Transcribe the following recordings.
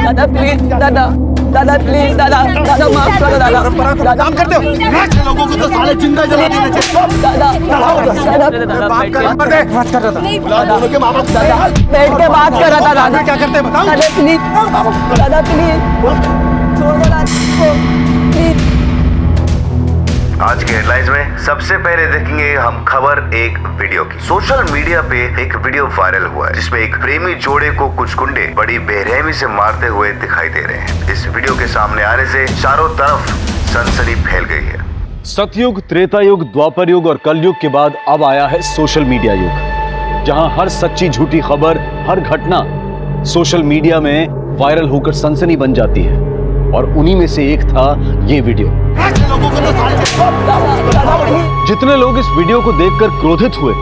दादा प्लीज, दादा दादा प्लीज, दादा दादा माफ करो दादा। दादा काम करते हो ऐसे लोगों को तो साले जिंदा जला देना चाहिए। दादा बात कर रहा था। बुला दोनों के माँ बाप। दादा बैठ के बात कर रहा था दादा। क्या करते हैं बताओ। दादा प्लीज, दादा प्लीज छोड़ दो दादा प्लीज। आज के हेडलाइंस में सबसे पहले देखेंगे हम खबर एक वीडियो की। सोशल मीडिया पे एक वीडियो वायरल हुआ है जिसमें एक प्रेमी जोड़े को कुछ गुंडे बड़ी बेरहमी से मारते हुए दिखाई दे रहे हैं। इस वीडियो के सामने आने से चारों तरफ सनसनी फैल गई है। सतयुग, त्रेता युग, द्वापर युग और कलयुग के बाद अब आया है सोशल मीडिया युग, जहां हर सच्ची झूठी खबर, हर घटना सोशल मीडिया में वायरल होकर सनसनी बन जाती है। और उन्हीं में से एक था ये वीडियो। जितने लोग इस वीडियो को देखकर क्रोधित हुए,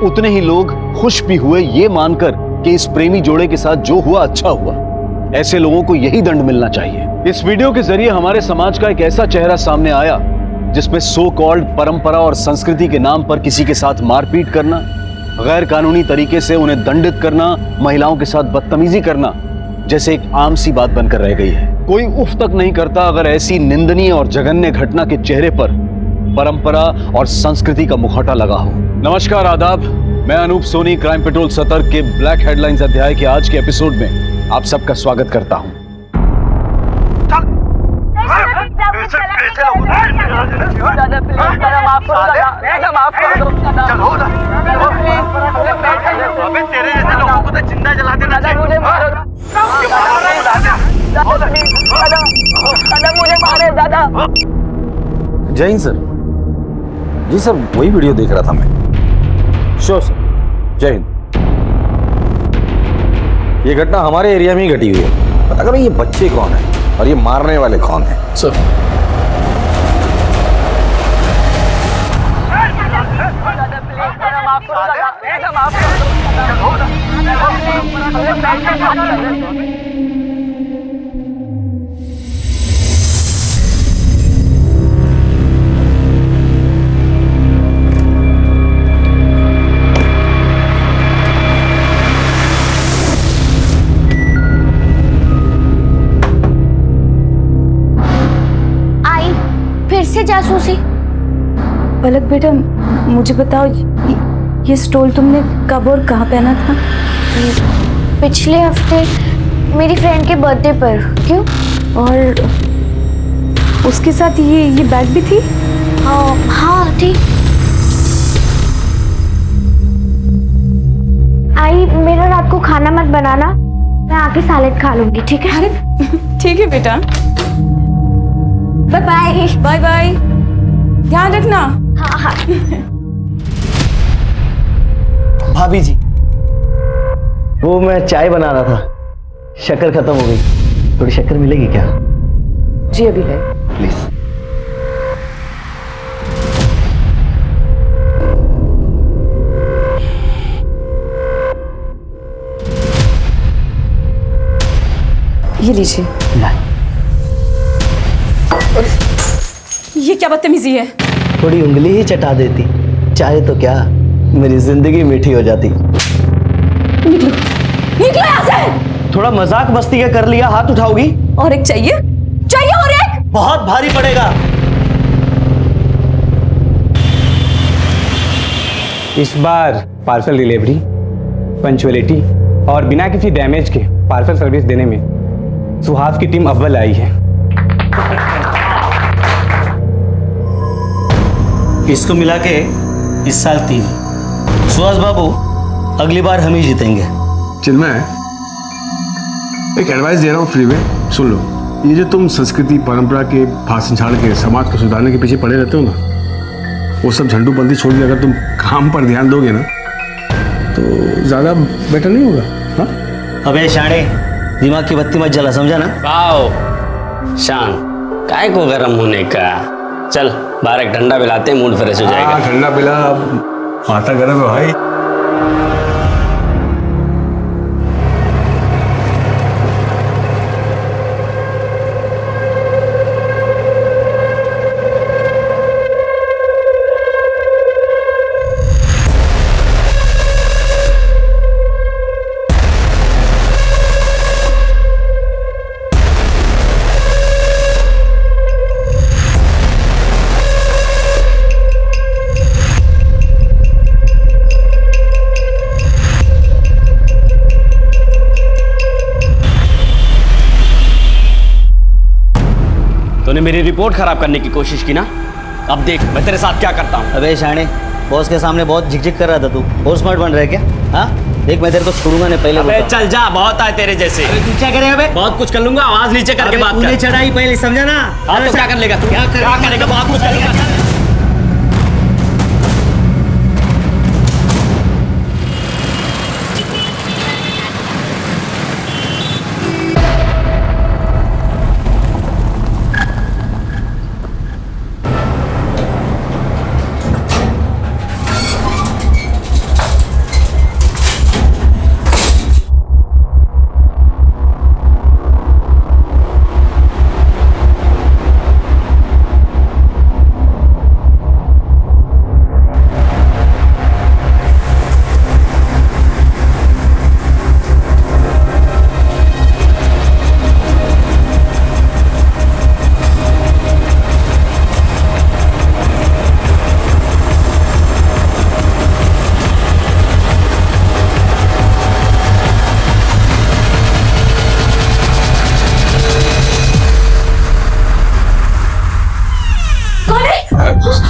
उतने ही लोग खुश भी हुए ये मानकर कि इस प्रेमी जोड़े के साथ जो हुआ अच्छा हुआ। ऐसे लोगों को यही दंड मिलना चाहिए। इस वीडियो के जरिए हमारे समाज का एक ऐसा चेहरा सामने आया जिसमें सो कॉल्ड परंपरा और संस्कृति के नाम पर किसी के साथ मारपीट करना, गैर कानूनी तरीके से उन्हें दंडित करना, महिलाओं के साथ बदतमीजी करना जैसे एक आम सी बात बनकर रह गई है। कोई उफ तक नहीं करता अगर ऐसी निंदनीय और जघन्य घटना के चेहरे पर परंपरा और संस्कृति का मुखौटा लगा हो। नमस्कार, आदाब। मैं अनूप सोनी क्राइम पेट्रोल सतर्क के ब्लैक हेडलाइंस अध्याय के आज के एपिसोड में आप सबका स्वागत करता हूं। दादा प्लीज, दादा माफ करो दादा, दादा माफ कर दो दादा। अबे तेरे ऐसे लोगों को तो जिंदा जला देना चाहिए। मुझे मारो दादा प्लीज, दादा दादा मुझे मारे दादा। जय हिंद सर। जी सर, वही वीडियो देख रहा था मैं। श्योर सर, जय हिंद। ये घटना हमारे एरिया में ही घटी हुई है। पता करो ये बच्चे कौन है और ये मारने वाले कौन है। सर दादा प्लीज, दादा माफ करो दादा, दादा माफ कर दो दादा। आई फिर से जासूसी। पलक बेटा, मुझे बताओ ये स्टोल तुमने कब और कहाँ पहना था? पिछले हफ्ते मेरी फ्रेंड के बर्थडे पर। क्यों? और उसके साथ ये बैग भी थी? हाँ ठीक। आई मेरा रात को खाना मत बनाना, मैं आके सैलेड खा लूंगी, ठीक है? अरे ठीक है बेटा, बाय बाय। बाय बाय, ध्यान रखना। हाँ हाँ। भाभी जी, वो मैं चाय बना रहा था, शक्कर खत्म हो गई। थोड़ी शक्कर मिलेगी क्या? जी अभी है। प्लीज। ये लीजिए। ये क्या बदतमीजी है? थोड़ी उंगली ही चटा देती, चाहे तो क्या मेरी जिंदगी मीठी हो जाती। निकलो निकलो यहाँ से। थोड़ा मजाक मस्ती का कर लिया, हाथ उठाओगी? और एक चाहिए? चाहिए और एक? बहुत भारी पड़ेगा। इस बार पार्सल डिलीवरी, पंचुअलिटी और बिना किसी डैमेज के पार्सल सर्विस देने में सुहास की टीम अव्वल आई है। इसको मिला के इस साल 3। सुहास बाबू, अगली बार हम ही जीतेंगे। चिन्मय, एक एडवाइस दे रहा हूँ फ्री में, सुन लो। ये जो तुम संस्कृति परंपरा के भाषण झाड़ के समाज को सुधारने के पीछे पड़े रहते हो ना, वो सब झंडूबंदी छोड़ के अगर तुम काम पर ध्यान दोगे ना तो ज़्यादा बेटर नहीं होगा। हाँ, अबे शाणे, दिमाग की बत्ती मत जला, समझा ना? आओ शान, काय को गरम होने का। चल बाहर एक ठंडा पिलाते हैं, मूड फ्रेश हो जाएगा। ठंडा पिला, माथा गर्म है भाई। तूने मेरी रिपोर्ट खराब करने की कोशिश की ना, अब देख मैं तेरे साथ क्या करता हूँ। अबे शाणे, बॉस के सामने बहुत झिकझिक कर रहा था तू। और स्मार्ट बन रहा है क्या? हाँ देख, मैं तेरे को छोड़ूंगा नहीं, पहले अबे चल जा, बहुत आए तेरे जैसे। तू क्या करेगा बे? बहुत कुछ कर लूंगा, आवाज नीचे करके बात कर। तूने चढ़ाई पहले, समझा ना? हाँ तो क्या कर लेगा तू? क्या करेगा? बहुत कुछ करेगा।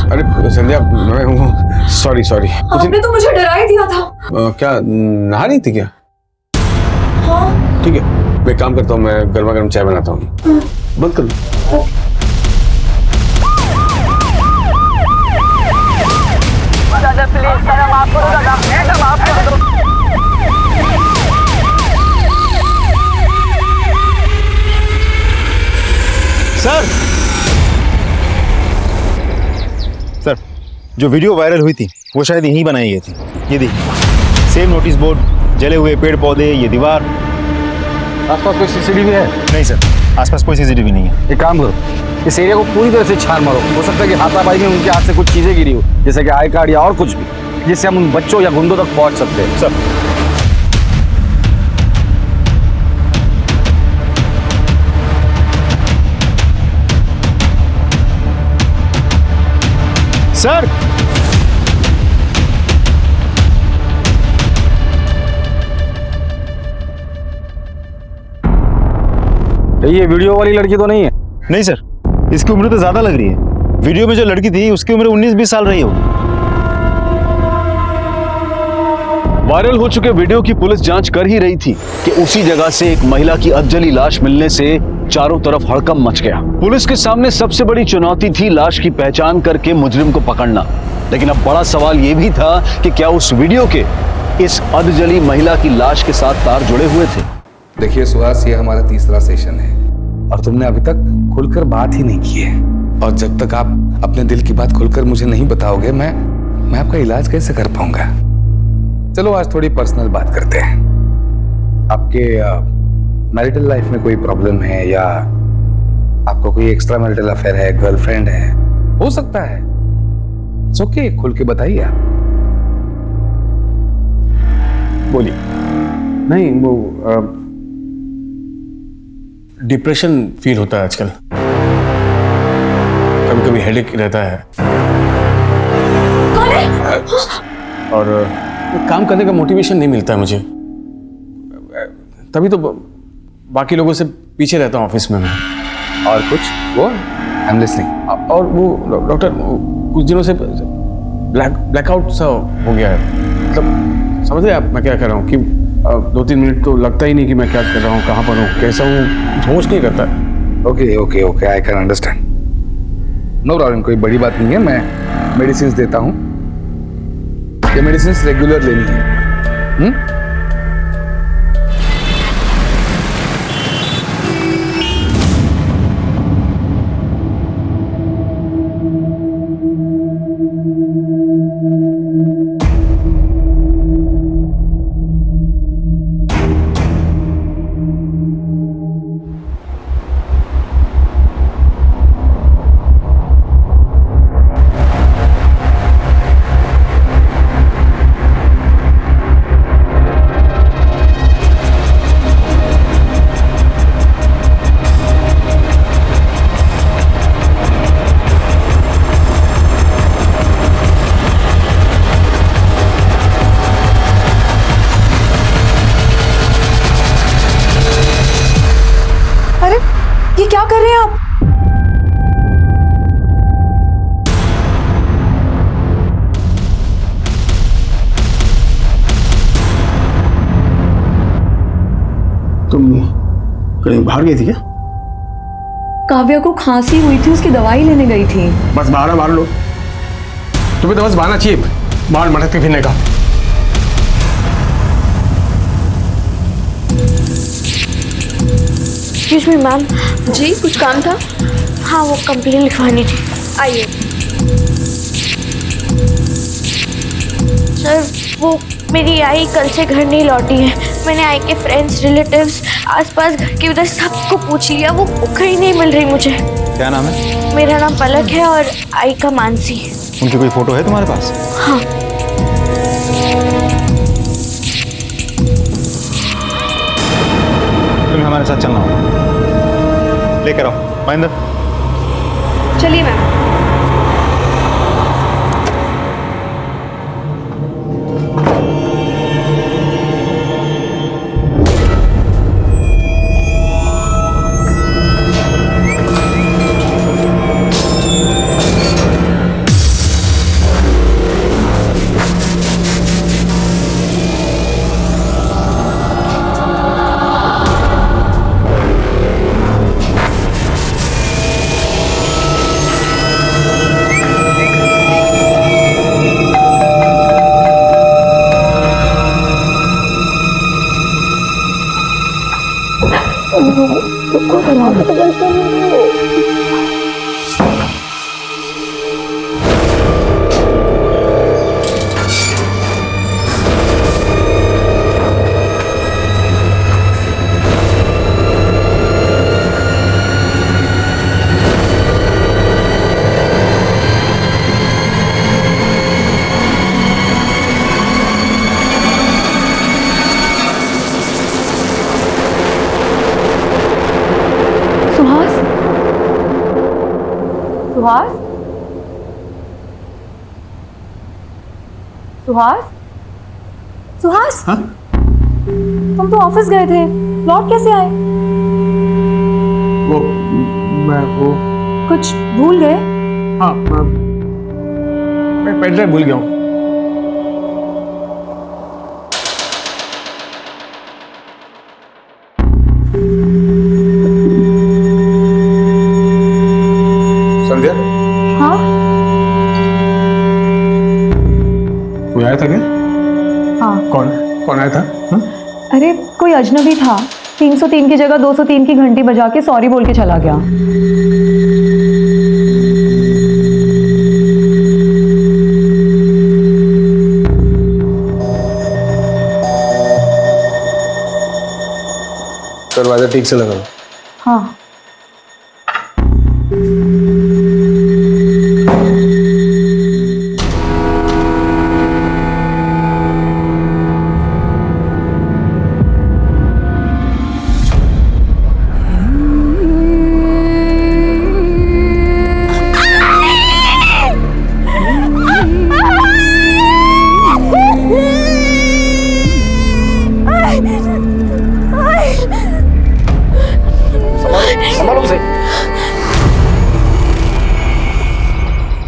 अरे संध्या, मैं हूँ। Sorry sorry. आपने तो मुझे डरा ही दिया था। क्या नहा रही थी क्या? हाँ। ठीक है, मैं एक काम करता हूँ, मैं गर्मा गर्म चाय बनाता हूँ। बंद कर लो। दादा प्लीज, दादा माफ करो, दादा माफ कर दो। सर जो वीडियो वायरल हुई थी वो शायद यहीं बनाई गई थी। ये देखिए, सेम नोटिस बोर्ड, जले हुए पेड़ पौधे, ये दीवार। आसपास कोई सीसीटीवी है? नहीं सर, आसपास कोई सीसीटीवी नहीं है। एक काम करो, इस एरिया को पूरी तरह से छान मारो। हो सकता है कि हाथापाई में उनके हाथ से कुछ चीजें गिरी हो, जैसे कि आई कार्ड या और कुछ भी, जिससे हम उन बच्चों या गुंडों तक पहुंच सकते हैं। सर ये वीडियो वाली लड़की तो नहीं है? नहीं सर, इसकी उम्र तो ज्यादा लग रही है। वीडियो में जो लड़की थी उसकी उम्र 19-20 साल रही होगी। वायरल हो चुके वीडियो की पुलिस जांच कर ही रही थी कि उसी जगह से एक महिला की अधजली लाश मिलने से चारों तरफ हड़कंप मच गया। पुलिस के सामने सबसे बड़ी चुनौती थी लाश की पहचान करके मुजरिम को पकड़ना। लेकिन अब बड़ा सवाल यह भी था कि क्या उस वीडियो के इस अधजली महिला की लाश के साथ तार जुड़े हुए थे। देखिए सुहास, ये हमारा तीसरा सेशन है और तुमने अभी तक खुलकर बात ही नहीं की है। और जब तक आप अपने दिल की बात खुलकर मुझे नहीं बताओगे, मैं आपका इलाज कैसे कर पाऊंगा। चलो आज थोड़ी पर्सनल बात करते हैं। आपके मैरिटल लाइफ में कोई प्रॉब्लम है या आपको कोई एक्स्ट्रा मैरिटल अफेयर है, गर्लफ्रेंड है? हो सकता है, ओके, खुल के बताइए आप। बोलिए। नहीं, वो डिप्रेशन फील होता है आजकल, कभी कभी हेडेक रहता है। कौन है? और काम करने का मोटिवेशन नहीं मिलता है मुझे, तभी तो बाकी लोगों से पीछे रहता हूँ ऑफिस में मैं। और कुछ? वो आई एम लिसनिंग। और वो डॉक्टर, कुछ दिनों से ब्लैकआउट सा हो गया है। मतलब समझ रहे आप मैं क्या कर रहा हूँ कि 2-3 मिनट तो लगता ही नहीं कि मैं क्या कर रहा हूँ, कहाँ पर हूँ, कैसा हूँ, होश नहीं करता। Okay okay okay, I can understand. No problem, कोई बड़ी बात नहीं है। मैं मेडिसिन देता हूँ, ये मेडिसिन रेगुलर लेनी है। तुम कहीं बाहर गई थी क्या? काव्या को खांसी हुई थी, उसकी दवाई लेने गई थी। बस बाहर लो। तुम्हें तो बस बहाना चाहिए बाहर मटकते फिरने का। Excuse me ma'am. जी कुछ काम था? हाँ, वो कंप्लेंट लिखवानी थी। आइए। सर, वो मेरी आई कल से घर नहीं लौटी है। मैंने आई के फ्रेंड्स, रिलेटिव्स, आसपास घर के उधर सबको पूछ लिया, वो कहीं नहीं मिल रही मुझे। क्या नाम है? मेरा नाम पलक है और आई का मानसी। उनकी कोई फोटो है तुम्हारे पास? हाँ। तुम्हें हमारे साथ चलना होगा, लेकर आओ महेंद्र। चलिए मैम। सुहास? सुहास? सुहास? हाँ? तुम तो ऑफिस गए थे, लौट कैसे आए? वो कुछ भूल गए? हाँ, मैं पेन ड्राइव भूल गया हूँ। संध्या? हाँ? कोई आया था क्या? हाँ। कौन आया था? हाँ? अरे कोई अजनबी था, 303 की जगह 203 की घंटी बजा के सॉरी बोल के चला गया। दरवाजा ठीक से लगा। हाँ।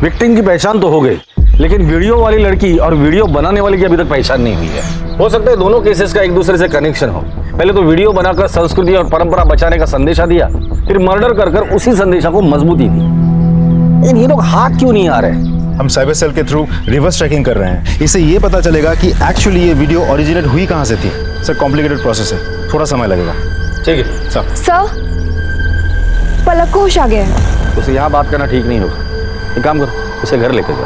विक्टिम की पहचान तो हो गई, लेकिन वीडियो वाली लड़की और वीडियो बनाने वाली की अभी तक पहचान नहीं हुई है। हो सकता है दोनों केसेस का एक दूसरे से कनेक्शन हो। पहले तो वीडियो बनाकर संस्कृति और परंपरा बचाने का संदेशा दिया, फिर मर्डर कर उसी संदेशा को मजबूती दी। लेकिन ये लोग हाथ क्यों नहीं आ रहे? हम साइबर सेल के थ्रू रिवर्स ट्रैकिंग कर रहे हैं। इससे ये पता चलेगा कि एक्चुअली ये वीडियो ओरिजिनेट हुई कहाँ से थी। सर कॉम्प्लिकेटेड प्रोसेस है, थोड़ा समय लगेगा। ठीक है सर, पलक को होश आ गया है। उसे यहाँ बात करना ठीक नहीं होगा। एक काम करो, उसे घर लेकर जाओ।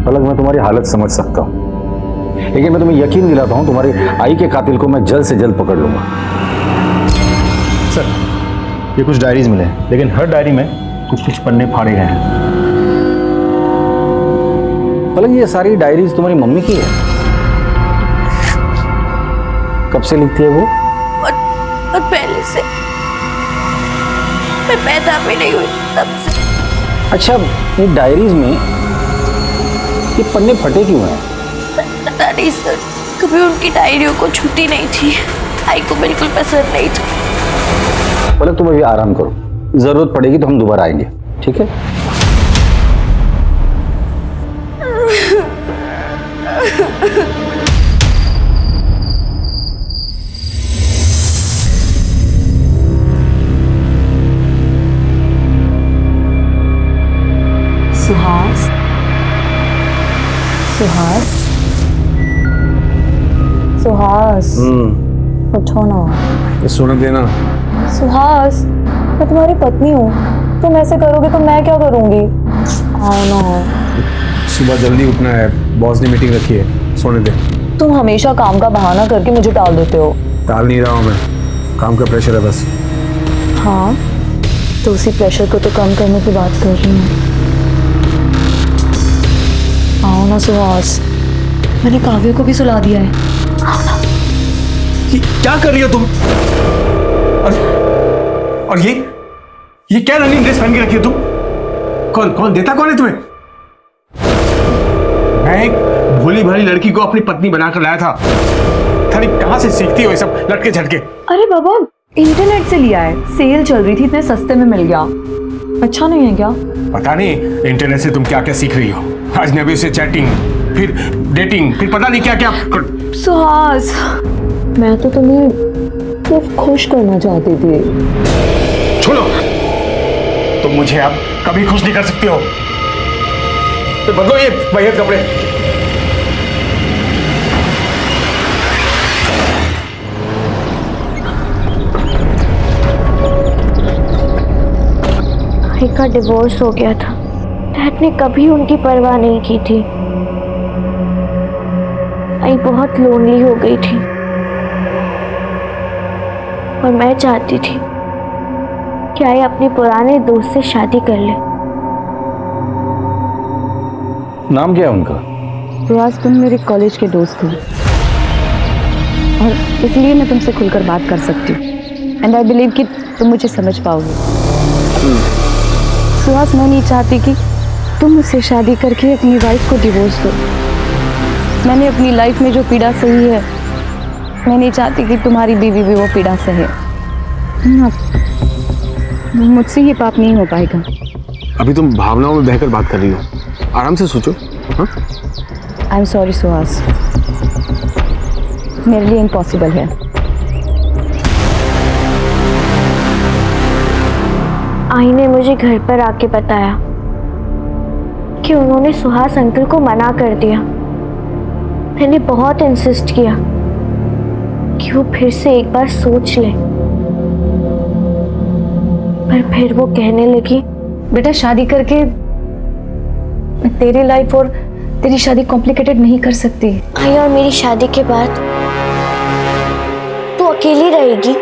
पलक, मैं तुम्हारी हालत समझ सकता हूँ, लेकिन मैं तुम्हें यकीन दिलाता हूँ तुम्हारी आई के कातिल को मैं जल्द से जल्द पकड़ लूंगा। सर, ये कुछ डायरीज मिले हैं, लेकिन हर डायरी में कुछ पन्ने फाड़े गए हैं। पलक, ये सारी डायरीज तुम्हारी मम्मी की है? कब से लिखती है वो? और पहले से, मैं पैदा भी नहीं हुई तब से। अच्छा, ये डायरीज में ये पन्ने फटे क्यों हैं? पता नहीं सर, कभी उनकी डायरियों को छूती नहीं थी। आई को बिल्कुल पसंद नहीं था। पलक, तुम अभी आराम करो, जरूरत पड़ेगी तो हम दोबारा आएंगे, ठीक है? सुहास, सुहास, उठो ना। सोने देना। सुहास, मैं तुम्हारी पत्नी हूँ, तुम ऐसे करोगे तो मैं क्या करूँगी? आओ ना। सुबह जल्दी उठना है, बॉस ने मीटिंग रखी है, सोने दे। तुम हमेशा काम का बहाना करके मुझे टाल देते हो। टाल नहीं रहा हूँ मैं, काम का प्रेशर है बस। हाँ, तो उसी प्रेशर को तो कम करने की बात कर रही हूँ। आओ ना सुहास, मैंने काव्य को भी सुला दिया है। आओ ना। क्या कर रही हो तुम? और ये क्या रनिंग ड्रेस पहन के रखी हो तुम? कौन देता कौन है तुम्हें? मैं एक भोली भाली लड़की को अपनी पत्नी बनाकर लाया था। खाली कहां से सीखती हो ये सब लटके झटके? अरे बाबा, इंटरनेट से लिया है, सेल चल रही थी, इतने सस्ते में मिल गया। अच्छा नहीं है क्या? पता नहीं इंटरनेट से तुम क्या क्या सीख रही हो। अजनबी से चैटिंग, फिर डेटिंग, फिर पता नहीं क्या क्या। सुहास, मैं तो तुम्हें सिर्फ खुश करना चाहती थी। छोड़ो, तुम मुझे अब कभी खुश नहीं कर सकती हो। तो बदलो ये वहीयत कपड़े। आई का डिवोर्स हो गया था। डैड ने कभी उनकी परवाह नहीं की थी। आई बहुत लोनली हो गई थी और मैं चाहती थी कि आई अपने पुराने दोस्त से शादी कर ले। नाम क्या है उनका? सुहास, तुम मेरे कॉलेज के दोस्त हो और इसलिए मैं तुमसे खुलकर बात कर सकती हूँ। एंड आई बिलीव कि तुम मुझे समझ पाओगे। सुहास, मैं नहीं चाहती कि तुम मुझसे शादी करके अपनी वाइफ को डिवोर्स दो। मैंने अपनी लाइफ में जो पीड़ा सही है, मैं नहीं चाहती कि तुम्हारी बीवी भी वो पीड़ा सहे। मुझसे ये पाप नहीं हो पाएगा। अभी तुम भावनाओं में बहकर बात कर रही हो, आराम से सोचो। आई एम सॉरी सुहास, मेरे लिए इम्पॉसिबल है। आई ने मुझे घर पर आके बताया कि उन्होंने सुहास अंकल को मना कर दिया। मैंने बहुत इंसिस्ट किया कि वो फिर से एक बार सोच ले, पर फिर वो कहने लगी, बेटा शादी करके मैं तेरी लाइफ और तेरी शादी कॉम्प्लिकेटेड नहीं कर सकती। आई और मेरी शादी के बाद तू अकेली रहेगी।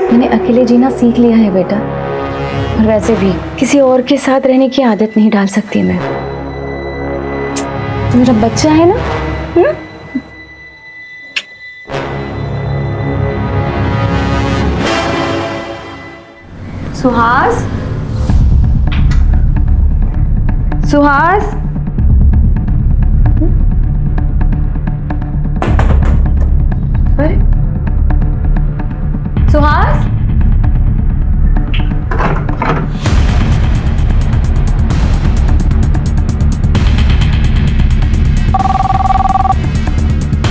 मैंने अकेले जीना सीख लिया है बेटा, और वैसे भी किसी और के साथ रहने की आदत नहीं डाल सकती मैं। तो मेरा बच्चा है ना। सुहास, सुहास, अरे सुहास,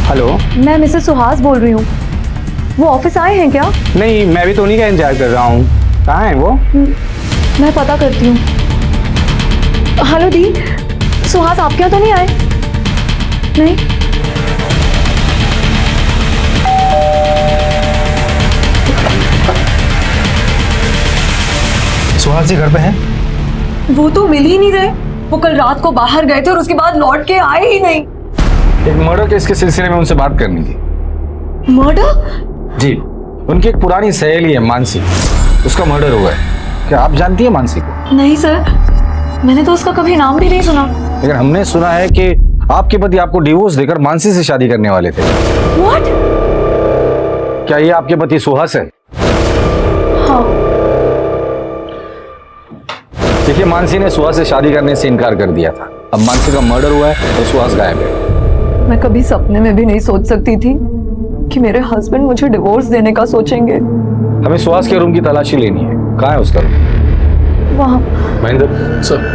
हेलो, मैं मिसेस सुहास बोल रही हूँ। वो ऑफिस आए हैं क्या? नहीं, मैं भी तो उन्हीं का इंतजार कर रहा हूँ। कहाँ है वो? मैं पता करती हूँ। हेलो दी, सुहास आपके यहाँ तो नहीं आए? नहीं। सुहास जी घर पे हैं? वो तो मिल ही नहीं रहे। वो कल रात को बाहर गए थे और उसके बाद लौट के आए ही नहीं। एक मर्डर केस के सिलसिले में उनसे बात करनी थी। मर्डर? जी, उनकी एक पुरानी सहेली है मानसी, उसका मर्डर हुआ है। क्या आप जानती है मानसी को? नहीं सर, मैंने तो उसका कभी नाम भी नहीं सुना। लेकिन हमने सुना है कि आपके पति आपको डिवोर्स देकर मानसी से शादी करने वाले थे। What? क्या ये आपके पति सुहास है? हाँ। देखिए, मानसी ने सुहास से शादी करने से इनकार कर दिया था। अब मानसी का मर्डर हुआ है और सुहास गायब है। मैं कभी सपने में भी नहीं सोच सकती थी कि मेरे हस्बैंड मुझे डिवोर्स देने का सोचेंगे। हमें सुहास के रूम की तलाशी लेनी है। कहाँ है उसका रूम? वहाँ। महेंद्र सर,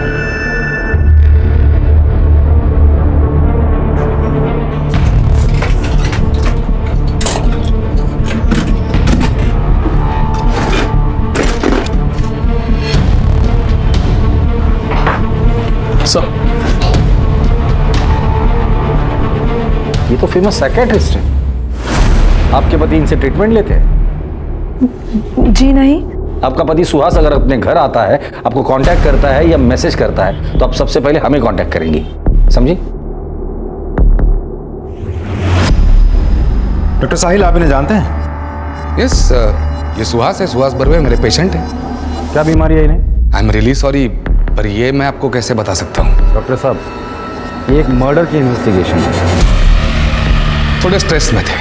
ये तो फेमस साइकियाट्रिस्ट है। आपके पति इनसे ट्रीटमेंट लेते हैं? जी नहीं। आपका पति सुहास अगर अपने घर आता है, आपको कांटेक्ट करता है या मैसेज करता है, तो आप सबसे पहले हमें कांटेक्ट करेंगी, समझी? डॉक्टर साहिल, आप इन्हें जानते हैं? यस, ये सुहास है, सुहास बर्वे मेरे पेशेंट हैं। क्या बीमारी है इन्हें? आई एम रियली सॉरी, पर ये मैं आपको कैसे बता सकता हूँ? डॉक्टर साहब, ये एक मर्डर की इन्वेस्टिगेशन है। थोड़े स्ट्रेस में थे,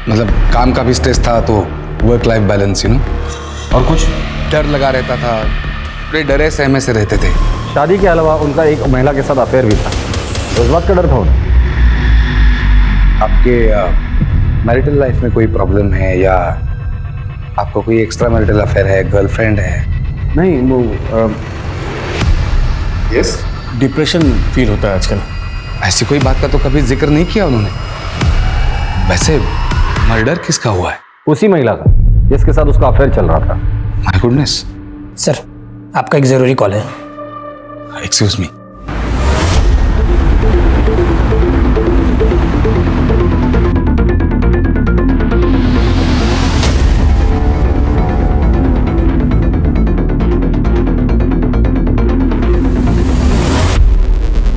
मतलब काम का भी स्ट्रेस था, तो work life balance, you know. और कुछ? डर लगा रहता था, बड़े डरे सहमे से रहते थे। शादी के अलावा उनका एक महिला के साथ अफेयर भी था, उस बात का डर था उन्हें। आपके मैरिटल लाइफ में कोई प्रॉब्लम है, या आपको कोई एक्स्ट्रा मैरिटल अफेयर है, गर्लफ्रेंड है? नहीं, वो यस, डिप्रेशन फील होता है आजकल। ऐसी कोई बात का तो कभी जिक्र नहीं किया उन्होंने। वैसे मर्डर किसका हुआ है? उसी महिला का जिसके साथ उसका अफेयर चल रहा था। My goodness. सर, आपका एक जरूरी कॉल है। Excuse me.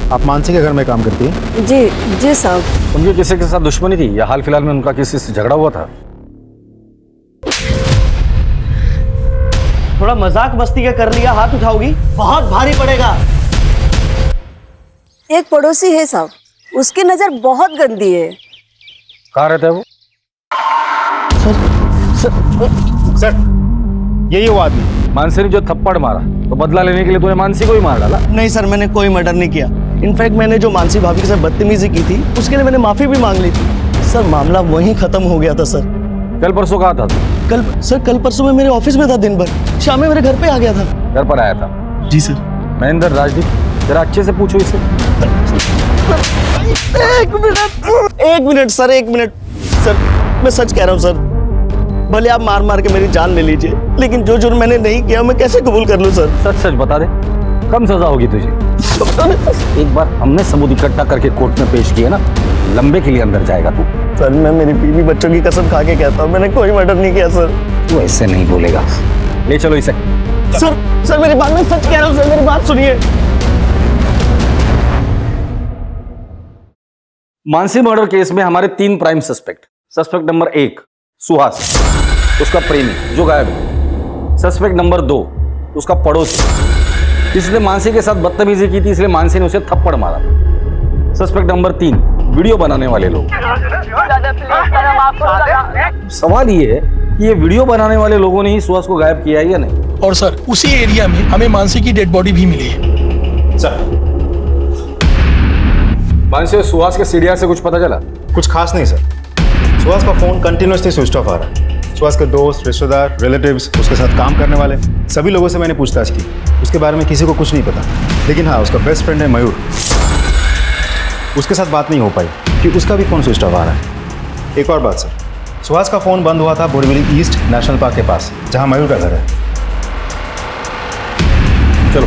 आप मानसी के घर में काम करती हैं? जी साहब। उनकी किसी के साथ दुश्मनी थी या हाल फिलहाल में उनका किसी से झगड़ा हुआ था? थोड़ा मजाक मस्ती का कर लिया, हाथ उठाओगी बहुत भारी पड़ेगा। एक पड़ोसी है साहब, उसकी नजर बहुत गंदी है। कहाँ रहता है वो? सर, यही वो आदमी। मानसी ने जो थप्पड़ मारा, तो बदला लेने के लिए तूने मानसी को ही मार डाला? नहीं सर, मैंने कोई मर्डर नहीं किया। इनफैक्ट मैंने जो मानसी भाभी के साथ बदतमीजी की थी, उसके लिए मैंने माफी भी मांग ली थी। सर, मामला वहीं खत्म हो गया था सर। कल परसों कहाँ था तू? कल परसों में मेरे ऑफिस में था दिन भर, शाम में मेरे घर पे आ गया था। घर पर आया था? जी सर। महेंद्र, राजदीप, जरा अच्छे से पूछो इसे। एक मिनट सर, एक मिनट सर, मैं सच कह रहा हूँ सर। भले आप मार मार के मेरी जान ले लीजिए, लेकिन जो जुर्म मैंने नहीं किया मैं कैसे कबूल कर लूँ सर? सच सच बता दे, कम सजा होगी तुझे। एक बार हमने सबूत इकट्ठा करके कोर्ट में पेश किया ना, लंबे के लिए अंदर जाएगा तू। सर, मैं मेरी बीवी बच्चों की कसम खा के कहता हूँ, मैंने कोई मर्डर नहीं किया सर। तू ऐसे नहीं बोलेगा। ले चलो इसे। सर मेरी बात, मैं सच कह रहा हूँ सर, मेरी बात सुनिए। मानसी मर्डर केस में हमारे 3 prime suspect. Suspect number 1 Suhas, उसका प्रेमी जो गायब है। सस्पेक्ट नंबर 2 उसका पड़ोसी, जिसने मानसी के साथ बदतमीजी की थी, इसलिए मानसी ने उसे थप्पड़ मारा। सस्पेक्ट नंबर 3 वीडियो बनाने वाले लोग। सवाल ये है कि ये वीडियो बनाने वाले लोगों ने ही सुहास को गायब किया है या नहीं? और सर, उसी एरिया में हमें मानसी की डेड बॉडी भी मिली है। सर, मानसी और सुहास के सीडीआर से कुछ पता चला? कुछ खास नहीं सर। सुहास का फोन कंटिन्यूसली स्विच ऑफ आ रहा है। सुहास के दोस्त, रिश्तेदार, रिलेटिव्स, उसके साथ काम करने वाले सभी लोगों से मैंने पूछताछ की, उसके बारे में किसी को कुछ नहीं पता। लेकिन हाँ, उसका बेस्ट फ्रेंड है मयूर, उसके साथ बात नहीं हो पाई कि उसका भी फोन स्विच ऑफ आ रहा है। एक और बात सर, सुहास का फोन बंद हुआ था बोरीवली ईस्ट नेशनल पार्क के पास, जहाँ मयूर का घर है। चलो।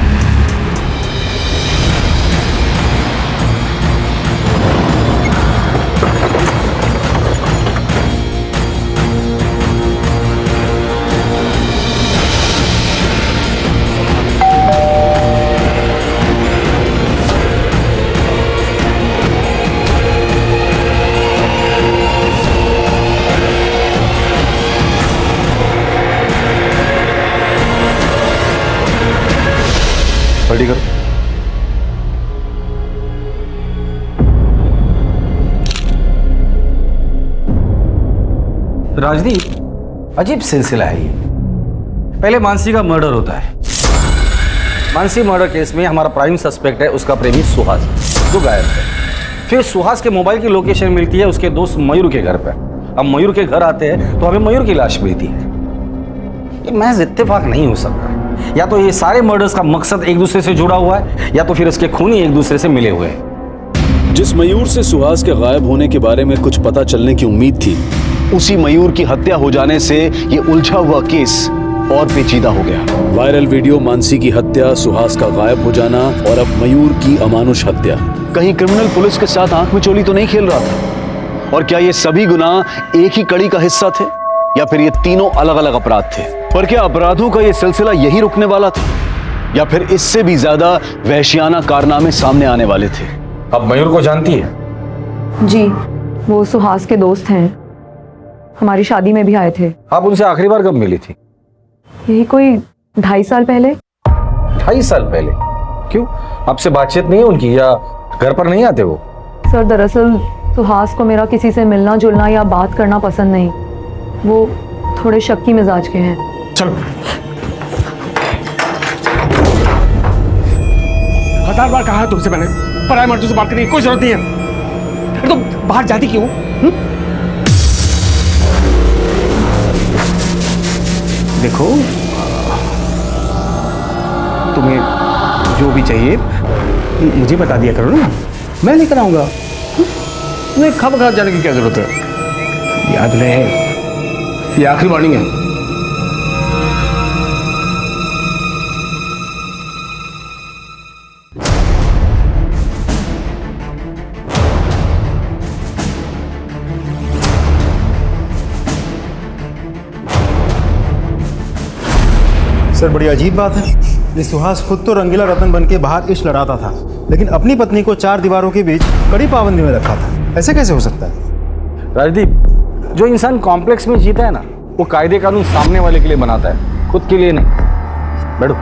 रेडी करो। राजदीप, अजीब सिलसिला है ये। पहले मानसी का मर्डर होता है। मानसी मर्डर केस में हमारा प्राइम सस्पेक्ट है उसका प्रेमी सुहास, जो गायब है। फिर सुहास के मोबाइल की लोकेशन मिलती है उसके दोस्त मयूर के घर पर। अब मयूर के घर आते हैं तो हमें मयूर की लाश मिलती है। ये महज इत्तेफाक नहीं हो सकता। या तो ये सारे मर्डर्स का मकसद एक दूसरे से जुड़ा हुआ है, या तो फिर इसके खूनी एक दूसरे से मिले हुए हैं। जिस मयूर से सुहास के गायब होने के बारे में कुछ पता चलने की उम्मीद थी, उसी मयूर की हत्या हो जाने से ये उलझा हुआ केस और पेचीदा हो गया। वायरल वीडियो मानसी की हत्या, सुहास का गायब हो जाना और अब मयूर की अमानुष हत्या। कहीं क्रिमिनल पुलिस के साथ आंख में चोली तो नहीं खेल रहा था? और क्या ये सभी गुनाह एक ही कड़ी का हिस्सा थे या फिर ये तीनों अलग अलग अपराध थे? पर क्या अपराधों का ये सिलसिला यही रुकने वाला था या फिर इससे भी ज्यादा वहशियाना कारनामे सामने आने वाले थे? अब मयूर को जानती है? जी, वो सुहास के दोस्त हैं, हमारी शादी में भी आए थे। आप उनसे आखिरी बार कब मिली थी? यही कोई 2.5 साल पहले। 2.5 साल पहले? क्यों, आपसे बातचीत नहीं है उनकी या घर पर नहीं आते वो? सर दरअसल सुहास को मेरा किसी से मिलना जुलना या बात करना पसंद नहीं, वो थोड़े शक्की मिजाज के हैं। चलो। 1000 बार कहा है तुमसे मैंने, पराये मर्दों से बात करने की कोई जरूरत नहीं है। तो बाहर जाती क्यों? देखो, तुम्हें जो भी चाहिए मुझे बता दिया करो ना, मैं लेकर आऊंगा। तुम्हें खब खा जाने की क्या जरूरत है? याद रहे, ये आखिरी वार्निंग है। सर बड़ी अजीब बात है, ये सुहास खुद तो रंगीला रतन बन के बाहर इश्क लड़ाता था, लेकिन अपनी पत्नी को 4 दीवारों के बीच कड़ी पाबंदी में रखा था। ऐसे कैसे हो सकता है? राजदीप, जो इंसान कॉम्प्लेक्स में जीता है ना, वो कायदे कानून सामने वाले के लिए बनाता है, खुद के लिए नहीं। बैठो।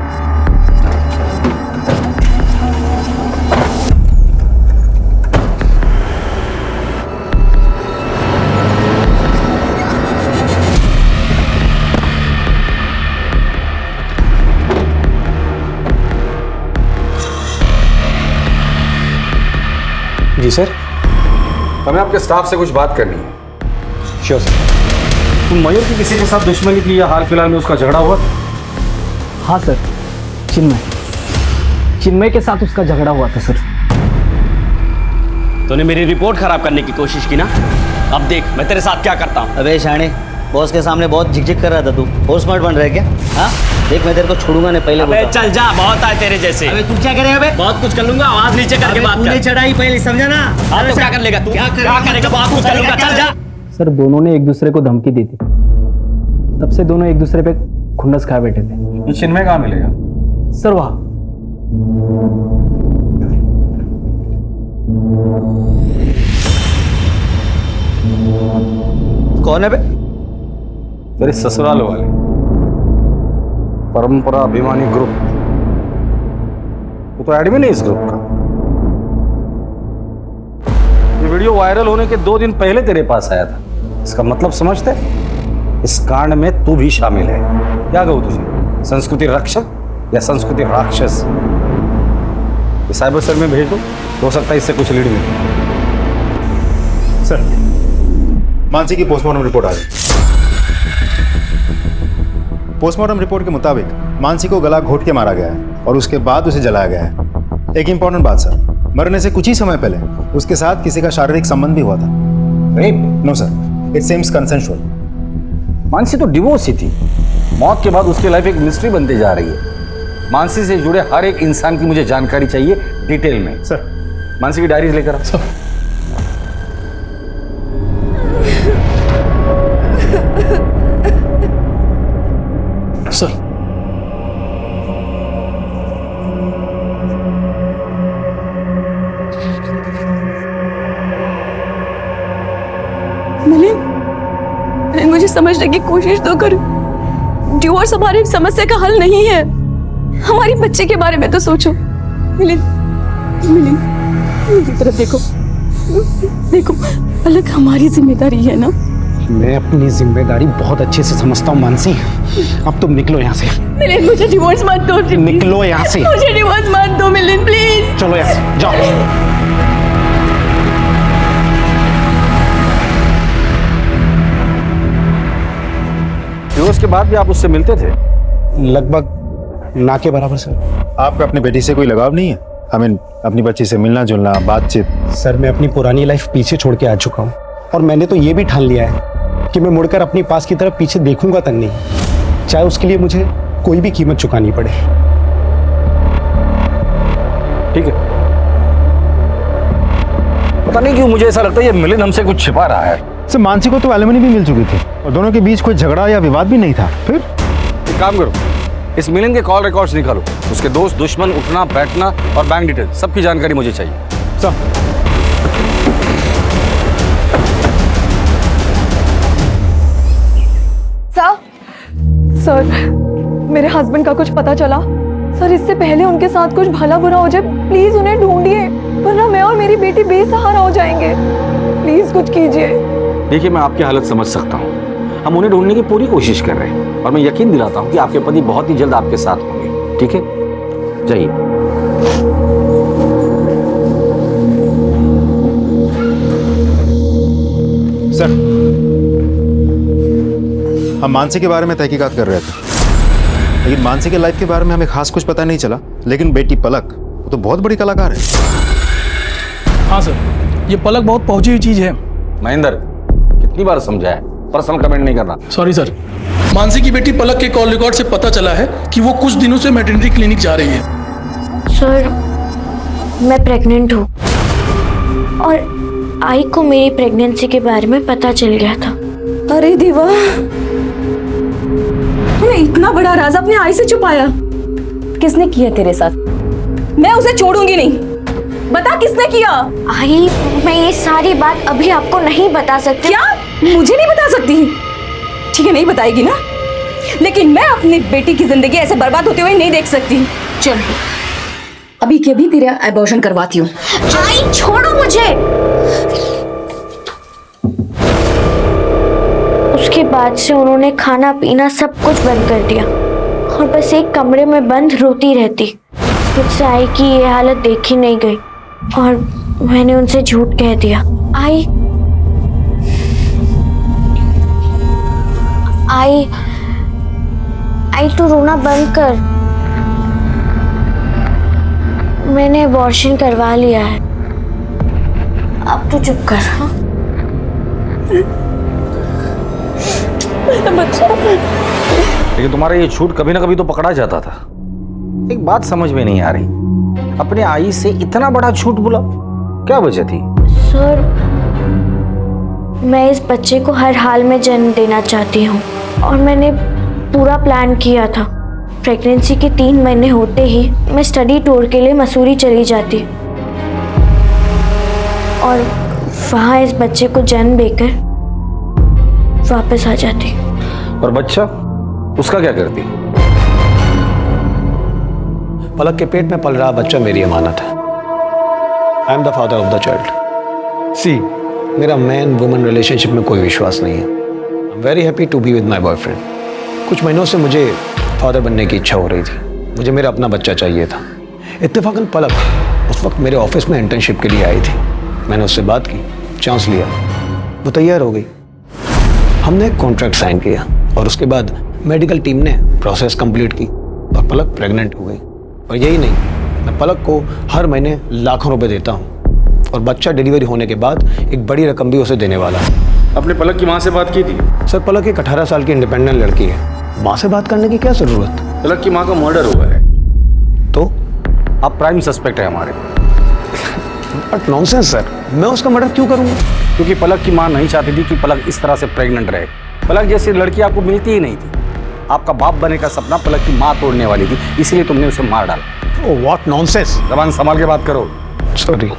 जी सर। हमें आपके स्टाफ से कुछ बात करनी है। Sure sir. तुम मयूर की किसी के साथ दुश्मनी की या हाल फिलहाल में उसका झगड़ा हुआ? हाँ सर, चिन्मय के साथ उसका झगड़ा हुआ था सर। तूने मेरी रिपोर्ट खराब करने की कोशिश की ना, अब देख मैं तेरे साथ क्या करता हूँ। अबे शाणे, बॉस के सामने बहुत झिकझिक कर रहा था तू, बहुत स्मार्ट बन रहा है क्या? हाँ देख, मैं तेरे को छोड़ूंगा नहीं, पहले अबे चल जा, बहुत आए तेरे जैसे। अबे तू क्या करेगा? अबे बहुत कुछ कर लूंगा, आवाज नीचे करके बात कर। चढ़ाई पहले, समझा ना? हाँ तो क्या कर लेगा तू? क्या करेगा? बहुत कुछ कर लूंगा, चल जा। सर दोनों ने एक दूसरे को धमकी दी थी, तब से दोनों एक दूसरे पे खुन्नस खाए बैठे थे। तो चिन्मय कहाँ मिलेगा? सर वहाँ। कौन है बे? तेरे ससुराल वाले, परंपरा अभिमानी ग्रुप। वो तो एडमिन है इस ग्रुप का। ये वीडियो वायरल होने के 2 दिन पहले तेरे पास आया था। इसका मतलब समझते? इस कांड में तू भी शामिल है। क्या कहूं तुझे, संस्कृति रक्षक या संस्कृति राक्षस? ये साइबर सेल में भेज दो, हो सकता है इससे कुछ लीड मिले। सर, मानसी की पोस्टमार्टम रिपोर्ट आ गई। पोस्टमार्टम रिपोर्ट के मुताबिक मानसी को गला घोट के मारा गया है और उसके बाद उसे जलाया गया है। एक इंपॉर्टेंट बात सर, मरने से कुछ ही समय पहले उसके साथ किसी का शारीरिक संबंध भी हुआ था। Rape? No sir, it seems consensual. Mansi तो डिवोर्स ही थी। मौत के बाद उसकी लाइफ एक मिस्ट्री बनती जा रही है। मानसी से जुड़े हर एक इंसान की मुझे जानकारी चाहिए डिटेल में। सर, मानसी की डायरीज लेकर आ। सर, मिलिंद, मुझे समझने की कोशिश तो कर। डिवोर्स हमारी समस्या का हल नहीं है। हमारी बच्चे के बारे में तो सोचो। मिलिंद, मिलिंद, मेरी तरफ देखो, देखो, अलग हमारी जिम्मेदारी है ना। मैं अपनी जिम्मेदारी बहुत अच्छे से समझता हूँ मानसी। अब तुम निकलो यहाँ से। मिलिंद, मुझे डिवोर्स मत दो। निकलो यहाँ से। मुझे डिवोर्स मत दो मिलिंद, प्लीज। चलो यहाँ से, जाओ। डिवोर्स के बाद भी आप उससे मिलते थे? लगभग ना के बराबर सर। आपका अपनी बेटी से कोई लगाव नहीं है? आई मीन अपनी बच्ची से मिलना जुलना, बातचीत? सर, मैं अपनी पुरानी लाइफ पीछे छोड़ के आ चुका हूँ और मैंने तो ये भी ठान लिया है कि मैं मुड़कर अपनी पास की तरफ पीछे देखूंगा तक नहीं। चाहे उसके लिए मुझे कोई भी कीमत चुकानी पड़े। ठीक है। पता नहीं क्यों मुझे ऐसा लगता है ये मिलिंद हमसे कुछ छिपा रहा है। सर मानसी को तो एलिमनी भी मिल चुकी थी और दोनों के बीच कोई झगड़ा या विवाद भी नहीं था। फिर एक काम करो, इस मिलिंद के कॉल रिकॉर्ड्स निकालो, उसके दोस्त दुश्मन उठना बैठना और बैंक डिटेल सबकी जानकारी मुझे चाहिए। सर, मेरे हस्बैंड का कुछ पता चला? सर, इससे पहले उनके साथ कुछ भला बुरा हो जाए, प्लीज उन्हें ढूंढिए, वरना मैं और मेरी बेटी बेसहारा हो जाएंगे। प्लीज कुछ कीजिए। देखिए, मैं आपकी हालत समझ सकता हूँ, हम उन्हें ढूंढने की पूरी कोशिश कर रहे हैं और मैं यकीन दिलाता हूँ कि आपके पति बहुत ही जल्द आपके साथ होंगे। ठीक है, जाइए। सर, हम मानसी के बारे में तहकीकात कर रहे थे, लेकिन मानसी के लाइफ के बारे में हमें खास कुछ पता नहीं चला। लेकिन बेटी पलक, वो तो बहुत बड़ी कलाकार है। हाँ सर, ये पलक बहुत पहुंची हुई चीज है। महेंद्र, कितनी बार समझाया है, पर्सनल कमेंट नहीं करना। Sorry sir. मानसी की बेटी पलक के कॉल रिकॉर्ड से पता चला है कि वो कुछ दिनों से मैटरनिटी क्लिनिक जा रही है। सर, मैं प्रेग्नेंट हूँ और आई को मेरी प्रेगनेंसी के बारे में पता चल गया था। अरे देवा, तूने इतना बड़ा राज अपने आई से छुपाया। किसने किया तेरे साथ? मैं उसे छोड़ूंगी नहीं। बता किसने किया? आई, मैं ये सारी बात अभी आपको नहीं बता सकती। क्या? मुझे नहीं बता सकती? ठीक है, नहीं बताएगी ना, लेकिन मैं अपनी बेटी की जिंदगी ऐसे बर्बाद होते हुए नहीं देख सकती। चल, अभी के अभी तेरा एबॉर्शन करवाती हूँ। आई, छोड़ो मुझे। उसके बाद से उन्होंने खाना पीना सब कुछ बंद कर दिया और बस एक कमरे में बंद रोती रहती। मुझसे आई की ये हालत देखी नहीं गई और मैंने उनसे झूठ कह दिया। आई तू रोना बंद कर। मैंने अबॉर्शन करवा लिया है, अब तू चुप कर। हाँ? लेकिन तुम्हारा ये झूठ कभी ना कभी तो पकड़ा जाता था। एक बात समझ में नहीं आ रही, अपने आई से इतना बड़ा झूठ बोला, क्या वजह थी? सर, मैं इस बच्चे को हर हाल में जन्म देना चाहती हूँ और मैंने पूरा प्लान किया था। प्रेगनेंसी के 3 महीने होते ही मैं स्टडी टूर के लिए मसूरी चली जाती और वहाँ इस बच्चे को जन्म देकर वापस आ जाती। और बच्चा, उसका क्या करती? पलक के पेट में पल रहा बच्चा मेरी अमानत है। I am the father of the child. See, मेरा मैन वुमन रिलेशनशिप में कोई विश्वास नहीं है। I am very happy to be with my boyfriend. कुछ महीनों से मुझे फादर बनने की इच्छा हो रही थी, मुझे मेरा अपना बच्चा चाहिए था। इत्तेफाकन पलक उस वक्त मेरे ऑफिस में इंटर्नशिप के लिए आई थी। मैंने उससे बात की, चांस लिया, वो तैयार हो गई। हमने एक कॉन्ट्रैक्ट साइन किया और उसके बाद मेडिकल टीम ने प्रोसेस कंप्लीट की और पलक प्रेग्नेंट हो गई। और यही नहीं, मैं पलक को हर महीने लाखों रुपए देता हूँ और बच्चा डिलीवरी होने के बाद एक बड़ी रकम भी उसे देने वाला है। अपने पलक की माँ से बात की थी? सर, पलक एक 18 साल की इंडिपेंडेंट लड़की है, माँ से बात करने की क्या जरूरत? पलक की माँ का मर्डर हुआ है। तो आप प्राइम सस्पेक्ट है हमारे। बट नॉनसेंस सर, मैं उसका मर्डर क्यों करूँगा? क्योंकि पलक की माँ नहीं चाहती थी कि पलक इस तरह से प्रेग्नेंट रहे। पलक जैसी लड़की आपको मिलती ही नहीं थी। आपका बाप बने का सपना पलक की माँ तोड़ने वाली थी, इसलिए तुमने उसे मार डाला। ओह, व्हाट नॉनसेंस। जबान संभाल के बात करो। सॉरी।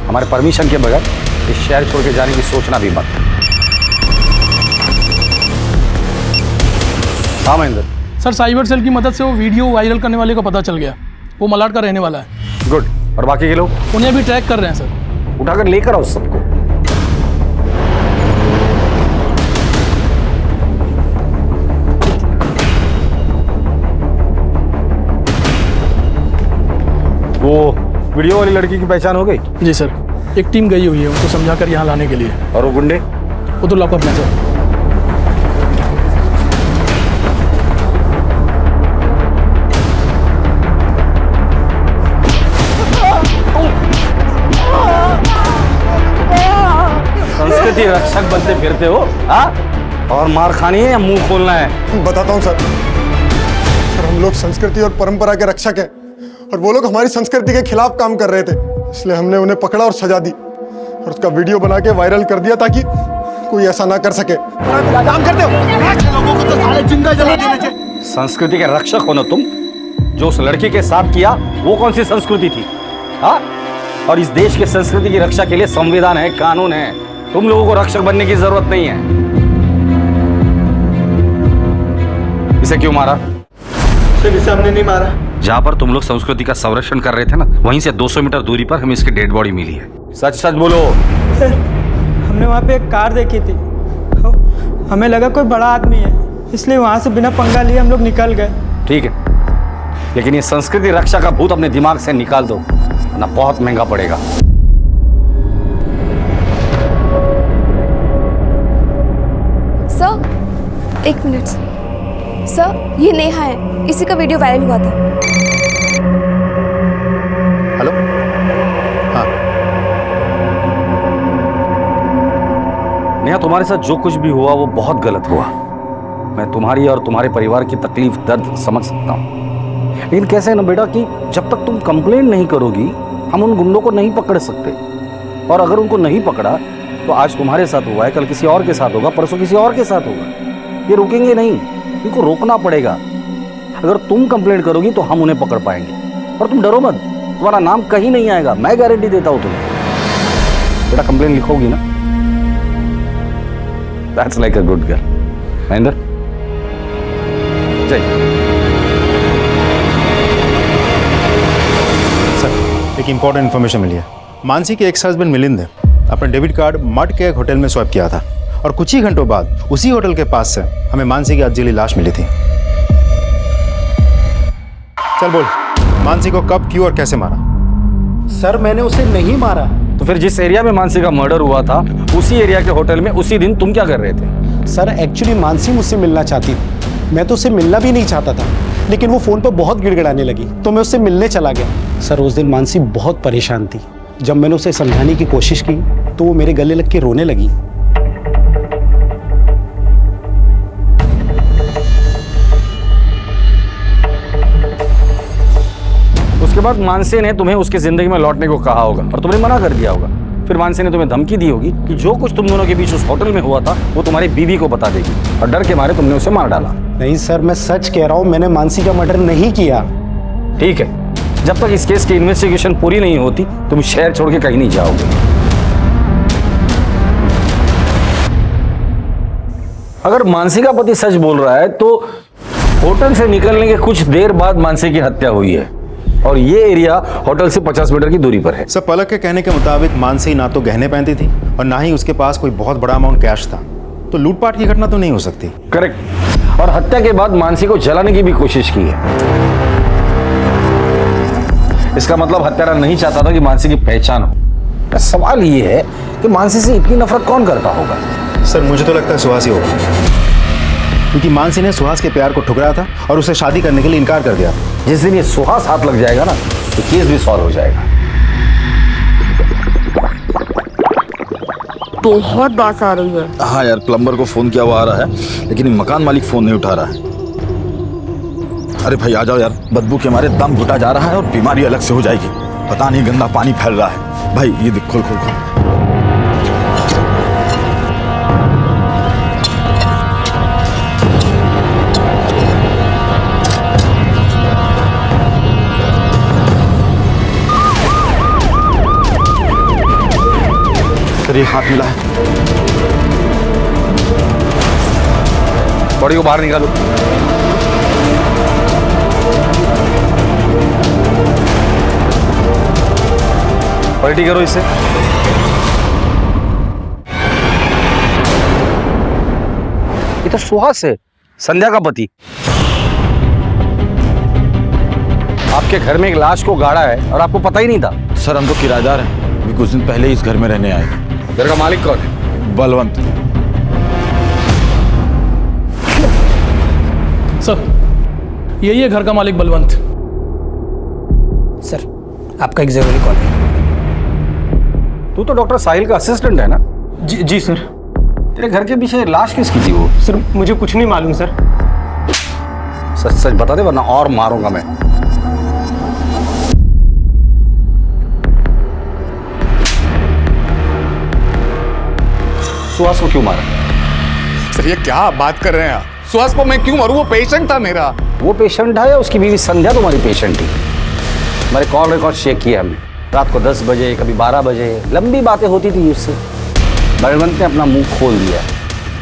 हमारे परमिशन के बगैर इस शहर छोड़ के जाने की सोचना भी मत। हाँ महेंद्र। सर, साइबर सेल की मदद से वो वीडियो वायरल करने वाले को पता चल गया, वो मलाड का रहने वाला है। गुड। और बाकी के लोग? उन्हें भी ट्रैक कर रहे हैं सर। उठाकर लेकर आओ सबको। वो वीडियो वाली लड़की की पहचान हो गई? जी सर, एक टीम गई हुई है उनको समझाकर यहाँ लाने के लिए। और वो गुंडे? वो तो लॉकअप में सर। संस्कृति रक्षक बनते फिरते हो, हाँ? और मार खानी है या मुंह खोलना है? बताता हूँ सर। हम लोग संस्कृति और परंपरा के रक्षक हैं और वो लोग हमारी संस्कृति के खिलाफ काम कर रहे थे, इसलिए हमने उन्हें पकड़ा और सजा दी और उसका वीडियो बना के वायरल कर दिया ताकि कोई ऐसा ना कर सके। काम करते हो लोगों को तो साले जिंदा जला देना चाहिए। संस्कृति के रक्षक हो ना तुम? जो उस लड़की के साथ किया वो कौन सी संस्कृति थी? हाँ, और इस देश के संस्कृति की रक्षा के लिए संविधान है, कानून है। तुम लोगों को रक्षक बनने की जरूरत नहीं है। इसे क्यों मारा? इसे हमने नहीं मारा। जहाँ पर तुम लोग संस्कृति का संरक्षण कर रहे थे ना, वहीं से 200 मीटर दूरी पर हमें इसकी डेड बॉडी मिली है। सच सच बोलो। सर, हमने वहाँ पे एक कार देखी थी, हमें लगा कोई बड़ा आदमी है, इसलिए वहाँ से बिना पंगा लिए हम लोग निकल गए। ठीक है, लेकिन ये संस्कृति रक्षा का भूत अपने दिमाग से निकाल दो, ना बहुत महंगा पड़ेगा। सर, एक मिनट सर, ये नेहा है, इसी का वीडियो वायरल हुआ था। हेलो, हाँ नेहा, तुम्हारे साथ जो कुछ भी हुआ वो बहुत गलत हुआ। मैं तुम्हारी और तुम्हारे परिवार की तकलीफ दर्द समझ सकता हूँ, लेकिन कैसे है ना बेटा कि जब तक तुम कंप्लेंट नहीं करोगी हम उन गुंडों को नहीं पकड़ सकते। और अगर उनको नहीं पकड़ा तो आज तुम्हारे साथ हुआ है, कल किसी और के साथ होगा, परसों किसी और के साथ होगा। ये रुकेंगे नहीं, इनको रोकना पड़ेगा। अगर तुम कंप्लेंट करोगी तो हम उन्हें पकड़ पाएंगे। और तुम डरो मत, तुम्हारा नाम कहीं नहीं आएगा, मैं गारंटी देता हूं तुम्हें। बेटा कंप्लेंट लिखोगी ना? That's like a good girl. Mahendra चल। सर, एक इंपॉर्टेंट इन्फॉर्मेशन मिली है। मानसी के एक्स हस्बैंड मिलिंद ने अपना डेबिट कार्ड मड के एक होटल में स्वैप किया था और कुछ ही घंटों बाद उसी होटल के पास से हमें मानसी की अधजली लाश मिली थी। चल बोल, मानसी को कब, क्यों और कैसे मारा? सर, मैंने उसे नहीं मारा। तो फिर जिस एरिया में मानसी का मर्डर हुआ था उसी एरिया के होटल में उसी दिन तुम क्या कर रहे थे? सर, एक्चुअली मानसी मुझसे मिलना चाहती थी, मैं तो उससे मिलना भी नहीं चाहता था, लेकिन वो फोन पर बहुत गिड़गिड़ाने लगी तो मैं उससे मिलने चला गया। सर, उस दिन मानसी बहुत परेशान थी। जब मैंने उसे समझाने की कोशिश की तो वो मेरे गले लग के रोने लगी। उसके बाद मानसी ने तुम्हें उसकी जिंदगी में लौटने को कहा होगा और तुमने मना कर दिया होगा। फिर मानसी ने तुम्हें धमकी दी होगी कि जो कुछ तुम दोनों के बीच उस होटल में हुआ था वो तुम्हारी बीवी को बता देगी, और डर के मारे तुमने उसे मार डाला। नहीं सर, मैं सच कह रहा हूं, मैंने मानसी का मर्डर नहीं किया। ठीक है, जब तक इस केस की इन्वेस्टिगेशन पूरी नहीं होती तुम शहर छोड़ के कहीं नहीं जाओगे। अगर मानसी का पति सच बोल रहा है तो होटल से निकलने के कुछ देर बाद मानसी की हत्या हुई है और ये एरिया होटल से 50 मीटर की दूरी पर है। सर, पलक के कहने के मुताबिक मानसी ना तो गहने पहनती थी और ना ही उसके पास कोई बहुत बड़ा अमाउंट कैश था, तो लूटपाट की घटना तो नहीं हो सकती। करेक्ट। और हत्या के बाद मानसी को जलाने की भी कोशिश की है। इसका मतलब हत्यारा नहीं चाहता था कि मानसी की पहचान हो। सवाल ये है कि मानसी से इतनी नफरत कौन करता होगा? सर, मुझे तो लगता है सुहास ही होगा, क्योंकि मानसी ने सुहास के प्यार को ठुकराया था और उसे शादी करने के लिए इनकार कर दिया। जिस दिन ये सुहास हाथ लग जाएगा ना तो केस भी सॉल्व हो जाएगा। बहुत बात आ रही है। हाँ यार, प्लम्बर को फोन किया हुआ आ रहा है, लेकिन मकान मालिक फोन नहीं उठा रहा है। अरे भाई आ जाओ यार, बदबू के मारे दम घुटा जा रहा है और बीमारी अलग से हो जाएगी। पता नहीं गंदा पानी फैल रहा है। भाई ये देख, खोल खोल खोल। सर, ये हाथ मिला है। बॉडी को बाहर निकालो। पलटी करो इसे। ये तो सुहास है, संध्या का पति। आपके घर में एक लाश को गाड़ा है और आपको पता ही नहीं था? सर, हम तो किराएदार हैं, अभी कुछ दिन पहले ही इस घर में रहने आए। घर का मालिक कौन है? बलवंत। सर, यही है घर का मालिक बलवंत। सर, आपका एक जरूरी कॉल है। तू तो डॉक्टर साहिल का असिस्टेंट है ना? जी सर। तेरे घर के पीछे लाश किसकी थी वो? सर, मुझे कुछ नहीं मालूम सर। सच सच बता दे वरना और मारूंगा मैं। सुहास को क्यों मारा? सर ये क्या बात कर रहे हैं आप? सुहास को मैं क्यों मारूं? वो पेशेंट था मेरा। वो पेशेंट है या उसकी बीवी संध्या तुम्हारी पेशेंट थी? हमारे कॉल रिकॉर्ड चेक किया हमने। रात को 10 बजे, कभी 12 बजे लंबी बातें होती थी उससे। बलवंत ने अपना मुंह खोल दिया।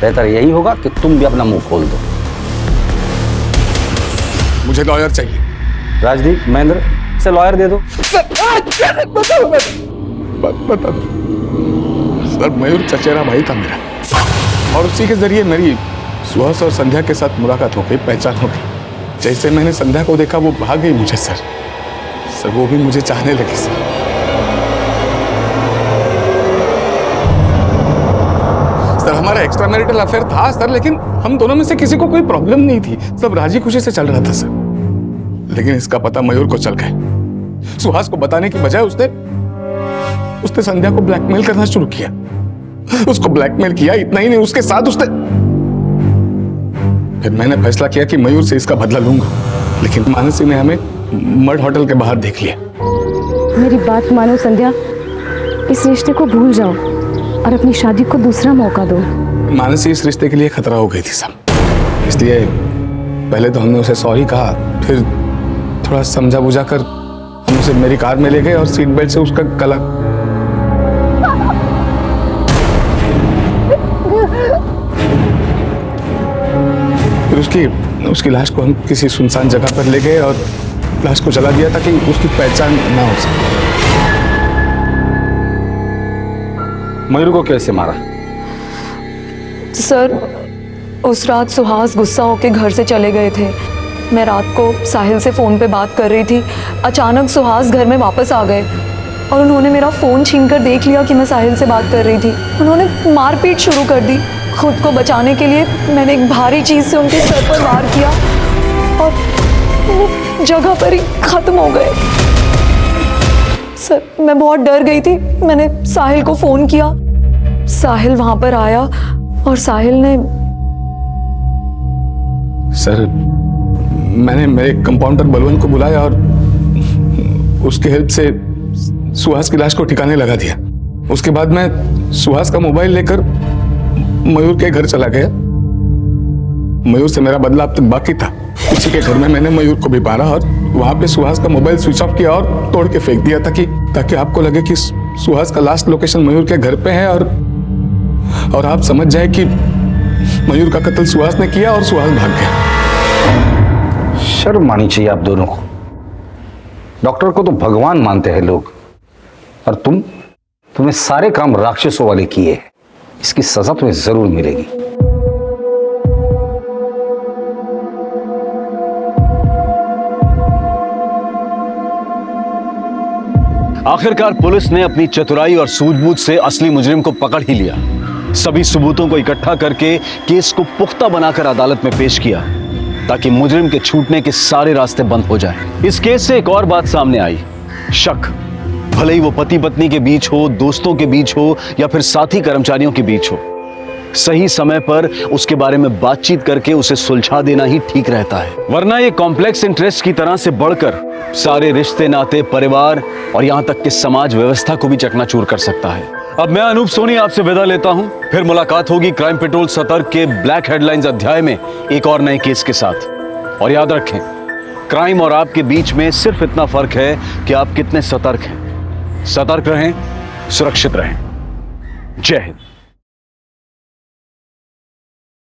बेहतर यही होगा कि तुम भी अपना मुंह खोल दो। मुझे लॉयर चाहिए। राजदीप, महेंद्र से लॉयर दे दो। बता दो सर, मयूर चचेरा भाई था मेरा और उसी के जरिए मेरी सुहास और संध्या के साथ मुलाकात हो गई, पहचान हो गई। जैसे मैंने संध्या को देखा वो भाग गई मुझे सर। वो भी मुझे चाहने लगी सर। सर हमारा एक्स्ट्रा मैरिटल अफेयर था सर, लेकिन हम दोनों में से किसी को कोई प्रॉब्लम नहीं थी। सब राजी खुशी से चल रहा था सर। लेकिन इसका पता मयूर को चल गया। सुहास को बताने की बजाय उसने संध्या को ब्लैकमेल करना शुरू किया। उसको ब्लैकमेल किया, इतना ही नहीं उसके साथ उसने। फिर मैंने फैसला किया कि मयूर से इसका बदला लूंगा, लेकिन मानसी ने हमें मड होटल के बाहर देख लिया। मेरी बात मानो संध्या, इस रिश्ते को भूल जाओ और अपनी शादी को दूसरा मौका दो। मानसी इस रिश्ते के लिए खतरा हो गई थी सब, इसलिए पहले तो हमने उसे सॉरी कहा, फिर थोड़ा समझा बुझा कर हम उसे मेरी कार में ले गए और सीट बेल्ट से उसका गला। फिर उसकी लाश को हम किसी सुनसान जगह पर ले गए और लाश को जला दिया ताकि उसकी पहचान ना हो सके। मयूर को कैसे मारा? सर उस रात सुहास गुस्सा होकर घर से चले गए थे। मैं रात को साहिल से फ़ोन पे बात कर रही थी। अचानक सुहास घर में वापस आ गए और उन्होंने मेरा फ़ोन छीनकर देख लिया कि मैं साहिल से बात कर रही थी। उन्होंने मारपीट शुरू कर दी। खुद को बचाने के लिए मैंने एक भारी चीज़ से उनके सर पर वार किया और वो जगह पर ही ख़त्म हो गए। सर मैं बहुत डर गई थी। मैंने साहिल को फ़ोन किया। साहिल वहाँ पर आया और साहिल ने सर मैंने मेरे कंपाउंडर बलवंत को बुलाया और उसकी हेल्प से सुहास की लाश को ठिकाने लगा दिया। उसके बाद मैं सुहास का मोबाइल लेकर मयूर के घर चला गया। मयूर से मेरा बदला अब तक बाकी था। उसी के घर में मैंने मयूर को भी मारा और वहां पे सुहास का मोबाइल स्विच ऑफ किया और तोड़ के फेंक दिया ताकि आपको लगे कि सुहास का लास्ट लोकेशन मयूर के घर पे है और आप समझ जाए कि मयूर का कत्ल सुहास ने किया और सुहास भाग गया। शर्म आनी चाहिए आप दोनों को। डॉक्टर को तो भगवान मानते हैं लोग और तुम्हें सारे काम राक्षसों वाले किए हैं। इसकी सजा तुम्हें जरूर मिलेगी। आखिरकार पुलिस ने अपनी चतुराई और सूझबूझ से असली मुजरिम को पकड़ ही लिया। सभी सबूतों को इकट्ठा करके केस को पुख्ता बनाकर अदालत में पेश किया ताकि मुजरिम के छूटने के सारे रास्ते बंद हो जाएं। इस केस से एक और बात सामने आई, शक। भले ही वो पति पत्नी के बीच हो, दोस्तों के बीच हो या फिर साथी कर्मचारियों के बीच हो, सही समय पर उसके बारे में बातचीत करके उसे सुलझा देना ही ठीक रहता है। वरना ये कॉम्प्लेक्स इंटरेस्ट की तरह से बढ़कर सारे रिश्ते नाते, परिवार और यहां तक कि समाज व्यवस्था को भी चकनाचूर कर सकता है। अब मैं अनूप सोनी आपसे विदा लेता हूं। फिर मुलाकात होगी क्राइम पेट्रोल सतर्क के ब्लैक हेडलाइंस अध्याय में एक और नए केस के साथ। और याद रखें, क्राइम और आपके बीच में सिर्फ इतना फर्क है कि आप कितने सतर्क हैं। सतर्क रहें, सुरक्षित रहें। जय हिंद।